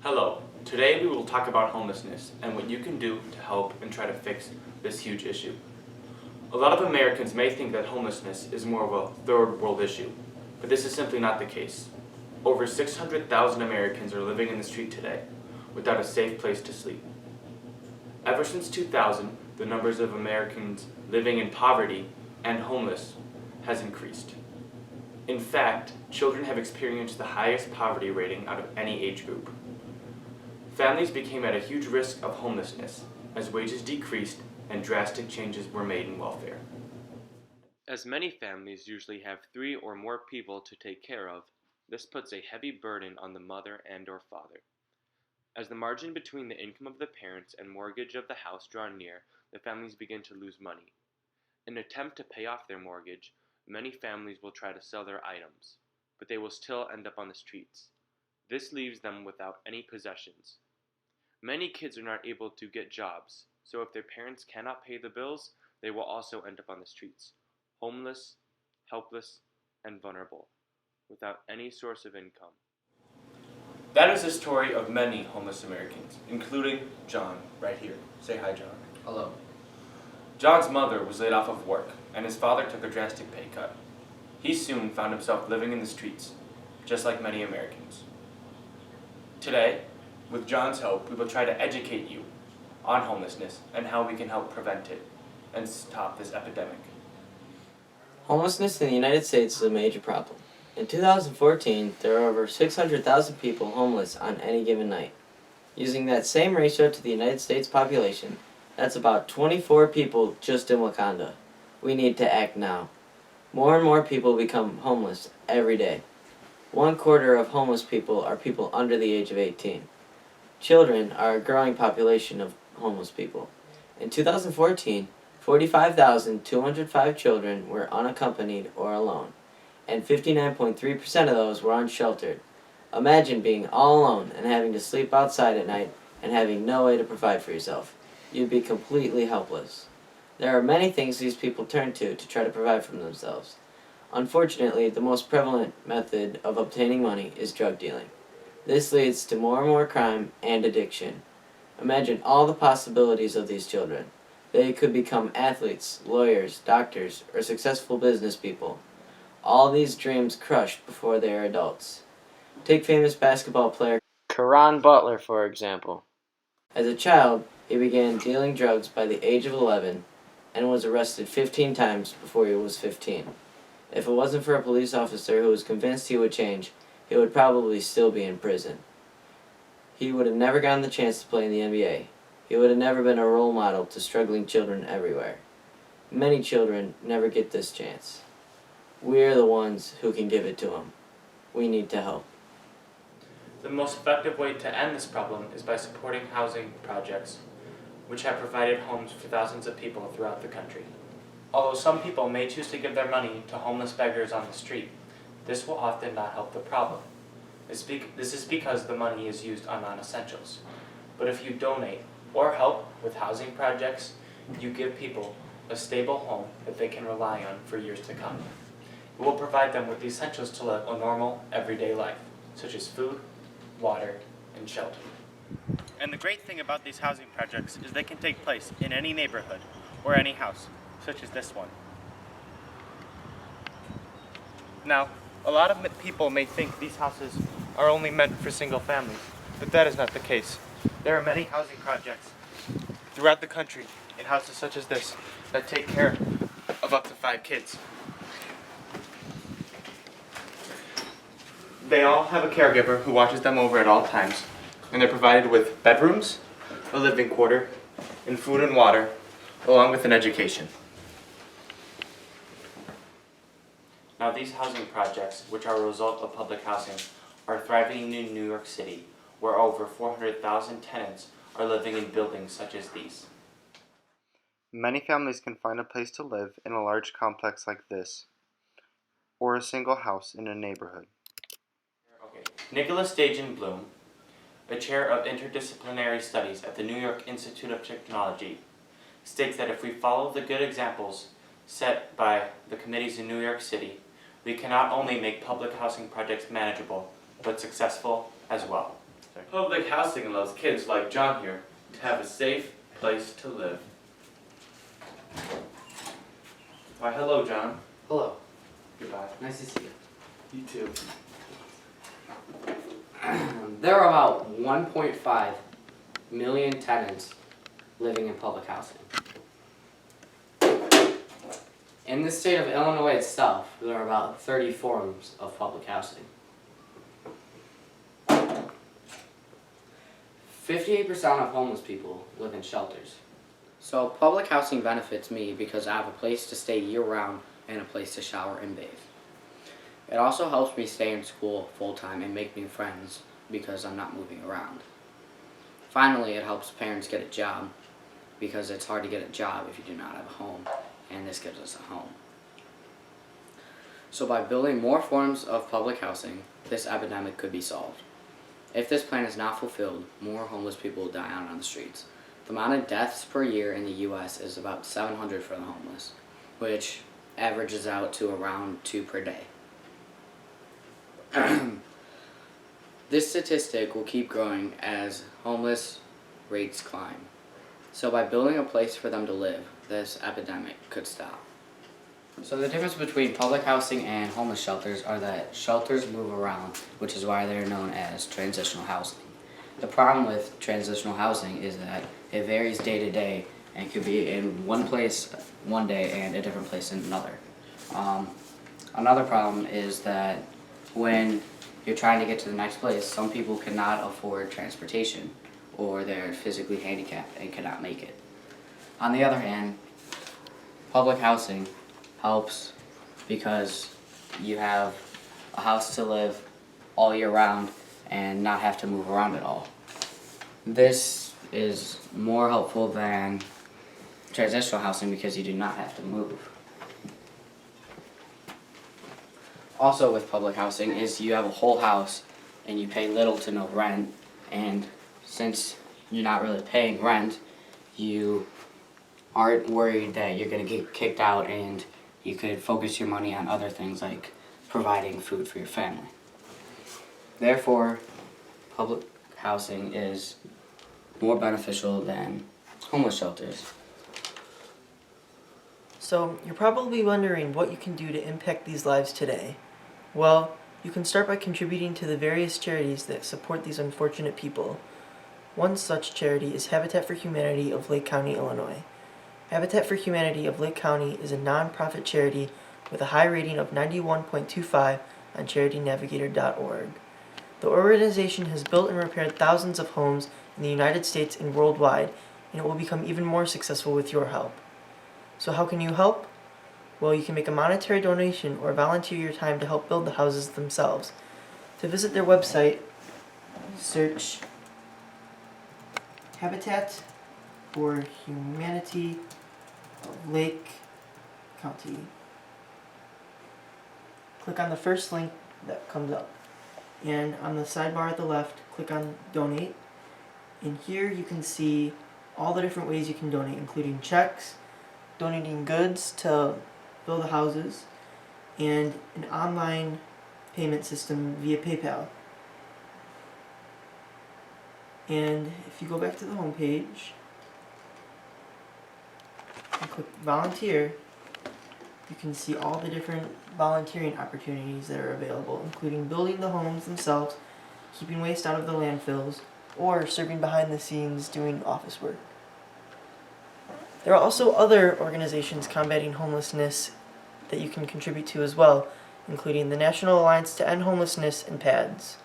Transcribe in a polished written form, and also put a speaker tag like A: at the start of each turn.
A: Hello. Today we will talk about homelessness and what you can do to help and try to fix this huge issue. A lot of Americans may think that homelessness is more of a third world issue, but this is simply not the case. Over 600,000 Americans are living in the street today without a safe place to sleep. Ever since 2000, the numbers of Americans living in poverty and homeless has increased. In fact, children have experienced the highest poverty rating out of any age group. Families became at a huge risk of homelessness as wages decreased and drastic changes were made in welfare.
B: As many families usually have 3 or more people to take care of, this puts a heavy burden on the mother and/or father. As the margin between the income of the parents and mortgage of the house draw near, the families begin to lose money. In an attempt to pay off their mortgage, many families will try to sell their items, but they will still end up on the streets. This leaves them without any possessions. Many kids are not able to get jobs, so if their parents cannot pay the bills, they will also end up on the streets, homeless, helpless, and vulnerable, without any source of income.
A: That is the story of many homeless Americans, including John right here. Say hi, John.
C: Hello.
A: John's mother was laid off of work, and his father took a drastic pay cut. He soon found himself living in the streets, just like many Americans. Today, with John's help, we will try to educate you on homelessness and how we can help prevent it and stop this epidemic.
C: Homelessness in the United States is a major problem. In 2014, there are over 600,000 people homeless on any given night. Using that same ratio to the United States population, that's about 24 people just in Wakanda. We need to act now. More and more people become homeless every day. 1/4 of homeless people are people under the age of 18. Children are a growing population of homeless people. In 2014, 45,205 children were unaccompanied or alone, and 59.3% of those were unsheltered. Imagine being all alone and having to sleep outside at night and having no way to provide for yourself. You'd be completely helpless. There are many things these people turn to try to provide for themselves. Unfortunately, the most prevalent method of obtaining money is drug dealing. This leads to more and more crime and addiction. Imagine all the possibilities of these children. They could become athletes, lawyers, doctors, or successful business people. All these dreams crushed before they are adults. Take famous basketball player Caron Butler, for example. As a child, he began dealing drugs by the age of 11 and was arrested 15 times before he was 15. If it wasn't for a police officer who was convinced he would change, he would probably still be in prison. He would have never gotten the chance to play in the NBA. He would have never been a role model to struggling children everywhere. Many children never get this chance. We're the ones who can give it to them. We need to help.
A: The most effective way to end this problem is by supporting housing projects, which have provided homes for thousands of people throughout the country. Although some people may choose to give their money to homeless beggars on the street, this will often not help the problem. This is because the money is used on non-essentials. But if you donate or help with housing projects, you give people a stable home that they can rely on for years to come. It will provide them with the essentials to live a normal, everyday life, such as food, water, and shelter.
D: And the great thing about these housing projects is they can take place in any neighborhood or any house, such as this one. Now, a lot of people may think these houses are only meant for single families, but that is not the case. There are many housing projects throughout the country in houses such as this that take care of up to 5 kids. They all have a caregiver who watches them over at all times, and they're provided with bedrooms, a living quarter, and food and water, along with an education.
A: Now, these housing projects, which are a result of public housing, are thriving in New York City, where over 400,000 tenants are living in buildings such as these.
D: Many families can find a place to live in a large complex like this, or a single house in a neighborhood.
A: Nicholas Dajan Bloom, a chair of interdisciplinary studies at the New York Institute of Technology, states that if we follow the good examples set by the committees in New York City, we can not only make public housing projects manageable, but successful as well.
D: sorry.
A: Public housing allows kids like John here to have a safe place to live. Why, hello, John.
E: Hello.
A: Goodbye.
E: Nice to see you.
A: You too.
E: There are about 1.5 million tenants living in public housing. In the state of Illinois itself, there are about 30 forms of public housing. 58% of homeless people live in shelters. So public housing benefits me because I have a place to stay year-round and a place to shower and bathe. It also helps me stay in school full-time and make new friends because I'm not moving around. Finally, it helps parents get a job because it's hard to get a job if you do not have a home, and this gives us a home. So by building more forms of public housing, this epidemic could be solved. If this plan is not fulfilled, more homeless people will die out on the streets. The amount of deaths per year in the U.S. is about 700 for the homeless, which averages out to around 2 per day. This statistic will keep growing as homeless rates climb. So by building a place for them to live, this epidemic could stop. So the difference between public housing and homeless shelters are that shelters move around, which is why they're known as transitional housing. The problem with transitional housing is that it varies day to day and could be in one place one day and a different place in another. Another problem is that when you're trying to get to the next place, some people cannot afford transportation or they're physically handicapped and cannot make it. On the other hand, public housing helps because you have a house to live all year round and not have to move around at all. This is more helpful than transitional housing because you do not have to move. Also with public housing is you have a whole house and you pay little to no rent, and since you're not really paying rent, you aren't worried that you're going to get kicked out, and you could focus your money on other things like providing food for your family. Therefore, public housing is more beneficial than homeless shelters.
F: So, you're probably wondering what you can do to impact these lives today. Well, you can start by contributing to the various charities that support these unfortunate people. One such charity is Habitat for Humanity of Lake County, Illinois. Habitat for Humanity of Lake County is a non-profit charity with a high rating of 91.25 on charitynavigator.org. The organization has built and repaired thousands of homes in the United States and worldwide, and it will become even more successful with your help. So how can you help? Well, you can make a monetary donation or volunteer your time to help build the houses themselves. To visit their website, search Habitat for Humanity of Lake County. Click on the first link that comes up. And on the sidebar at the left, click on Donate. And here you can see all the different ways you can donate, including checks, donating goods to build the houses, and an online payment system via PayPal. And if you go back to the home page and click volunteer, you can see all the different volunteering opportunities that are available, including building the homes themselves, keeping waste out of the landfills, or serving behind the scenes doing office work. There are also other organizations combating homelessness that you can contribute to as well, including the National Alliance to End Homelessness and PADS.